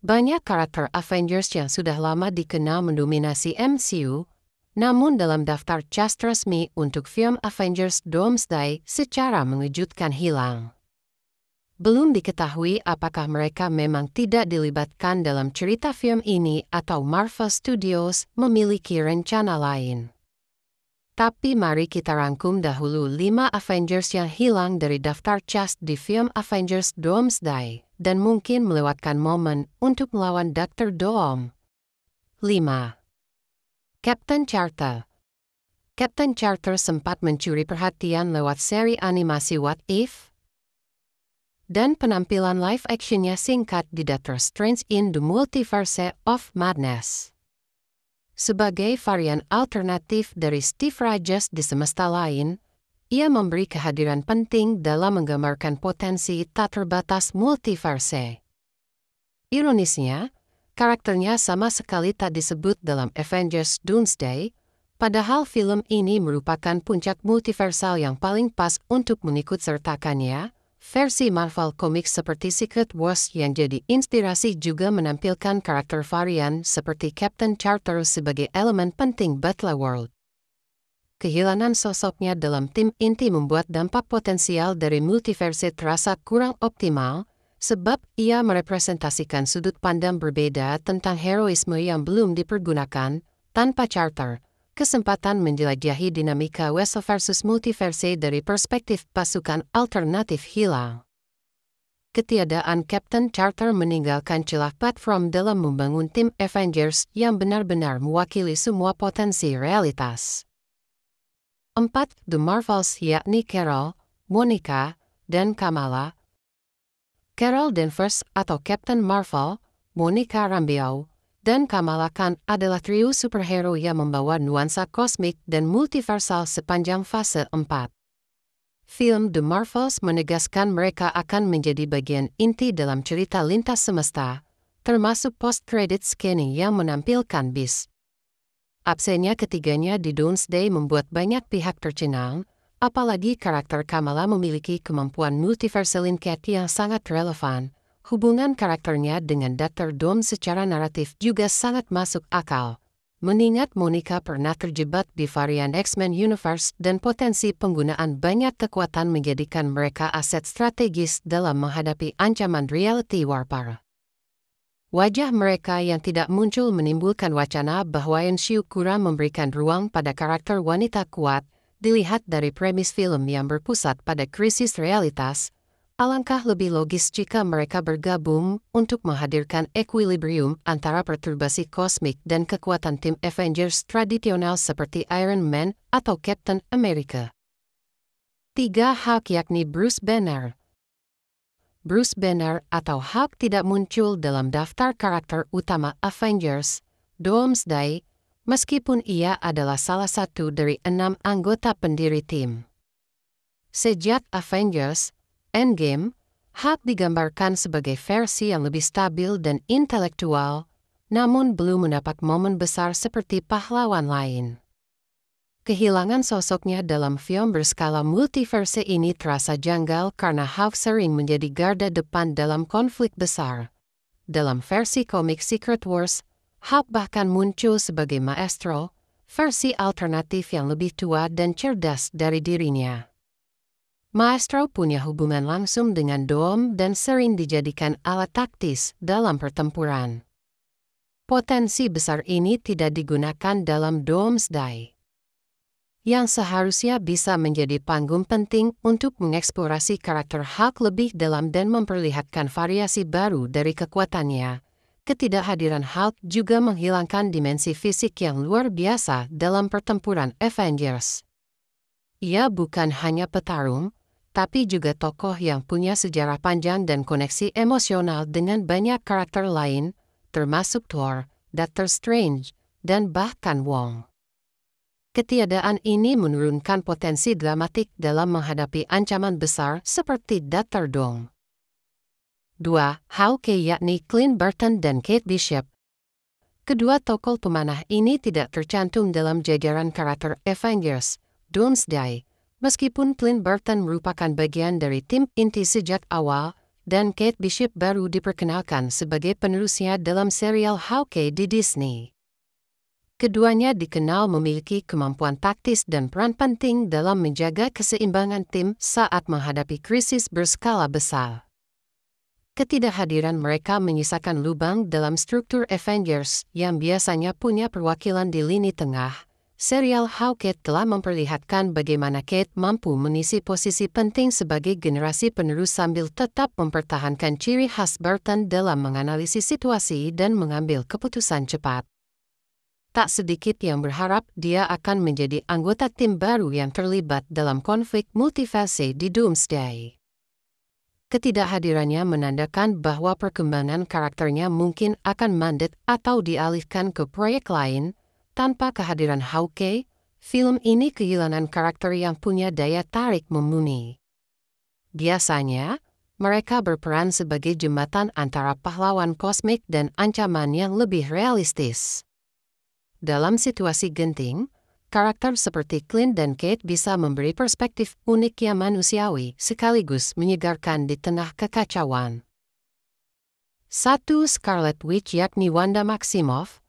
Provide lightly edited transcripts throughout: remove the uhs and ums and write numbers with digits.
Banyak karakter Avengers yang sudah lama dikenal mendominasi MCU, namun dalam daftar cast resmi untuk film Avengers Doomsday secara mengejutkan hilang. Belum diketahui apakah mereka memang tidak dilibatkan dalam cerita film ini atau Marvel Studios memiliki rencana lain. Tapi mari kita rangkum dahulu 5 Avengers yang hilang dari daftar cast di film Avengers Doomsday dan mungkin melewatkan momen untuk melawan Dr. Doom. 5. Captain Carter. Captain Carter sempat mencuri perhatian lewat seri animasi What If? Dan penampilan live actionnya singkat di Doctor Strange in the Multiverse of Madness. Sebagai varian alternatif dari Steve Rogers di semesta lain, ia memberi kehadiran penting dalam menggambarkan potensi tak terbatas multiverse. Ironisnya, karakternya sama sekali tak disebut dalam Avengers Doomsday, padahal film ini merupakan puncak multiversal yang paling pas untuk mengikutsertakannya. Versi Marvel Comics seperti Secret Wars yang jadi inspirasi juga menampilkan karakter varian seperti Captain Carter sebagai elemen penting Battleworld. Kehilangan sosoknya dalam tim inti membuat dampak potensial dari multiverse terasa kurang optimal, sebab ia merepresentasikan sudut pandang berbeda tentang heroisme yang belum dipergunakan. Tanpa Carter, kesempatan menjelajahi dinamika West versus multiverse dari perspektif pasukan alternatif hilang. Ketiadaan Captain Carter meninggalkan celah platform dalam membangun tim Avengers yang benar-benar mewakili semua potensi realitas. 4. The Marvels yakni Carol, Monica, dan Kamala. Carol Danvers atau Captain Marvel, Monica Rambeau, dan Kamala Khan adalah trio superhero yang membawa nuansa kosmik dan multiversal sepanjang fase 4. Film The Marvels menegaskan mereka akan menjadi bagian inti dalam cerita lintas semesta, termasuk post-credit scene yang menampilkan Beast. Absennya ketiganya di Doomsday membuat banyak pihak tercengang, apalagi karakter Kamala memiliki kemampuan multiversal linkage yang sangat relevan. Hubungan karakternya dengan Dr. Doom secara naratif juga sangat masuk akal, mengingat Monica pernah terjebak di varian X-Men Universe dan potensi penggunaan banyak kekuatan menjadikan mereka aset strategis dalam menghadapi ancaman reality warfare. Wajah mereka yang tidak muncul menimbulkan wacana bahwa MCU kurang memberikan ruang pada karakter wanita kuat, dilihat dari premis film yang berpusat pada krisis realitas. Alangkah lebih logis jika mereka bergabung untuk menghadirkan equilibrium antara perturbasi kosmik dan kekuatan tim Avengers tradisional seperti Iron Man atau Captain America. 3. Hulk yakni Bruce Banner. Bruce Banner atau Hulk tidak muncul dalam daftar karakter utama Avengers Doomsday, meskipun ia adalah salah satu dari 6 anggota pendiri tim. Sejak Avengers Endgame, Hulk digambarkan sebagai versi yang lebih stabil dan intelektual, namun belum mendapat momen besar seperti pahlawan lain. Kehilangan sosoknya dalam film berskala multiverse ini terasa janggal karena Hulk sering menjadi garda depan dalam konflik besar. Dalam versi komik Secret Wars, Hulk bahkan muncul sebagai maestro, versi alternatif yang lebih tua dan cerdas dari dirinya. Maestro punya hubungan langsung dengan Doom dan sering dijadikan alat taktis dalam pertempuran. Potensi besar ini tidak digunakan dalam Doomsday, yang seharusnya bisa menjadi panggung penting untuk mengeksplorasi karakter Hulk lebih dalam dan memperlihatkan variasi baru dari kekuatannya. Ketidakhadiran Hulk juga menghilangkan dimensi fisik yang luar biasa dalam pertempuran Avengers. Ia bukan hanya petarung, tapi juga tokoh yang punya sejarah panjang dan koneksi emosional dengan banyak karakter lain, termasuk Thor, Doctor Strange, dan bahkan Wong. Ketiadaan ini menurunkan potensi dramatik dalam menghadapi ancaman besar seperti Dr. Doom. 2. Hawkeye yakni Clint Barton dan Kate Bishop. Kedua tokoh pemanah ini tidak tercantum dalam jajaran karakter Avengers Doomsday. Meskipun Clint Barton merupakan bagian dari tim inti sejak awal, dan Kate Bishop baru diperkenalkan sebagai penerusnya dalam serial Hawkeye di Disney. Keduanya dikenal memiliki kemampuan taktis dan peran penting dalam menjaga keseimbangan tim saat menghadapi krisis berskala besar. Ketidakhadiran mereka menyisakan lubang dalam struktur Avengers yang biasanya punya perwakilan di lini tengah. Serial Hawkeye telah memperlihatkan bagaimana Kate mampu mengisi posisi penting sebagai generasi penerus sambil tetap mempertahankan ciri khas Barton dalam menganalisis situasi dan mengambil keputusan cepat. Tak sedikit yang berharap dia akan menjadi anggota tim baru yang terlibat dalam konflik multiverse di Doomsday. Ketidakhadirannya menandakan bahwa perkembangan karakternya mungkin akan mandek atau dialihkan ke proyek lain. Tanpa kehadiran Hawkeye, film ini kehilangan karakter yang punya daya tarik mumpuni. Biasanya, mereka berperan sebagai jembatan antara pahlawan kosmik dan ancaman yang lebih realistis. Dalam situasi genting, karakter seperti Clint dan Kate bisa memberi perspektif unik yang manusiawi sekaligus menyegarkan di tengah kekacauan. 1. Scarlet Witch yakni Wanda Maximoff.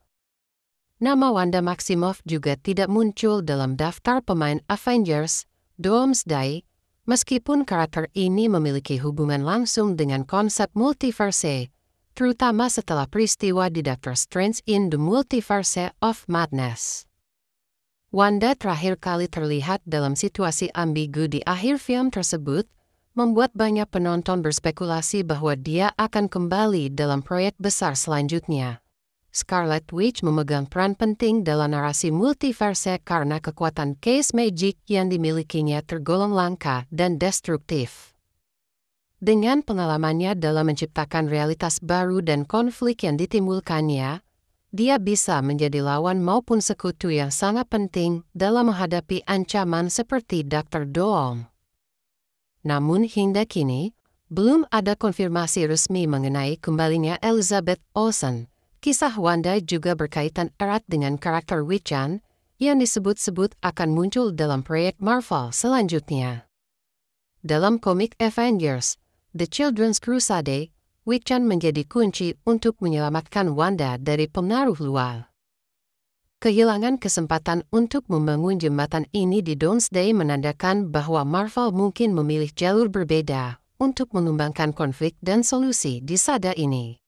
Nama Wanda Maximoff juga tidak muncul dalam daftar pemain Avengers Doomsday, meskipun karakter ini memiliki hubungan langsung dengan konsep multiverse, terutama setelah peristiwa di Doctor Strange in the Multiverse of Madness. Wanda terakhir kali terlihat dalam situasi ambigu di akhir film tersebut, membuat banyak penonton berspekulasi bahwa dia akan kembali dalam proyek besar selanjutnya. Scarlet Witch memegang peran penting dalam narasi multiverse karena kekuatan case magic yang dimilikinya tergolong langka dan destruktif. Dengan pengalamannya dalam menciptakan realitas baru dan konflik yang ditimbulkannya, dia bisa menjadi lawan maupun sekutu yang sangat penting dalam menghadapi ancaman seperti Dr. Doom. Namun hingga kini, belum ada konfirmasi resmi mengenai kembalinya Elizabeth Olsen. Kisah Wanda juga berkaitan erat dengan karakter Wiccan yang disebut-sebut akan muncul dalam proyek Marvel selanjutnya. Dalam komik Avengers, The Children's Crusade, Wiccan menjadi kunci untuk menyelamatkan Wanda dari pengaruh luar. Kehilangan kesempatan untuk membangun jembatan ini di Doomsday menandakan bahwa Marvel mungkin memilih jalur berbeda untuk mengembangkan konflik dan solusi di saga ini.